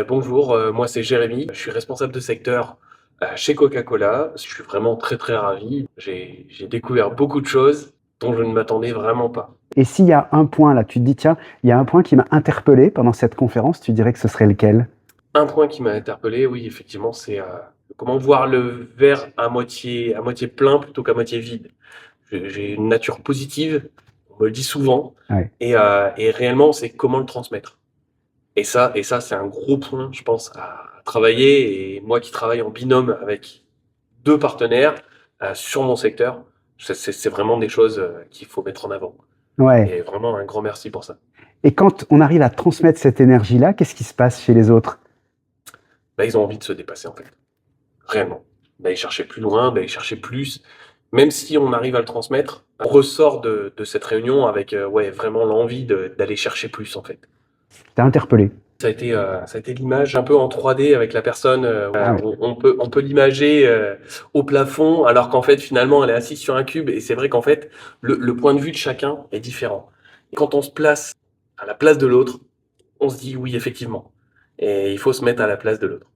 Bonjour, moi c'est Jérémy, je suis responsable de secteur chez Coca-Cola. Je suis vraiment très très ravi. J'ai découvert beaucoup de choses dont je ne m'attendais vraiment pas. Et s'il y a un point là, tu te dis, tiens, il y a un point qui m'a interpellé pendant cette conférence, tu dirais que ce serait lequel? Un point qui m'a interpellé, oui, effectivement, c'est comment voir le verre à moitié plein plutôt qu'à moitié vide. J'ai une nature positive, on me le dit souvent, Ouais. et réellement, c'est comment le transmettre. Et ça, c'est un gros point, je pense, à travailler. Et moi qui travaille en binôme avec deux partenaires sur mon secteur, c'est vraiment des choses qu'il faut mettre en avant. Ouais. Et vraiment un grand merci pour ça. Et quand on arrive à transmettre cette énergie-là, qu'est-ce qui se passe chez les autres? Là, ils ont envie de se dépasser, en fait. Réellement. D'aller chercher plus loin, d'aller chercher plus. Même si on arrive à le transmettre, on ressort de cette réunion avec ouais, vraiment l'envie d'aller chercher plus, en fait. T'es interpellé. Ça a été l'image un peu en 3D avec la personne. Ah ouais. On peut l'imager au plafond, alors qu'en fait, finalement, elle est assise sur un cube. Et c'est vrai qu'en fait, le point de vue de chacun est différent. Et quand on se place à la place de l'autre, on se dit oui, effectivement. Et il faut se mettre à la place de l'autre.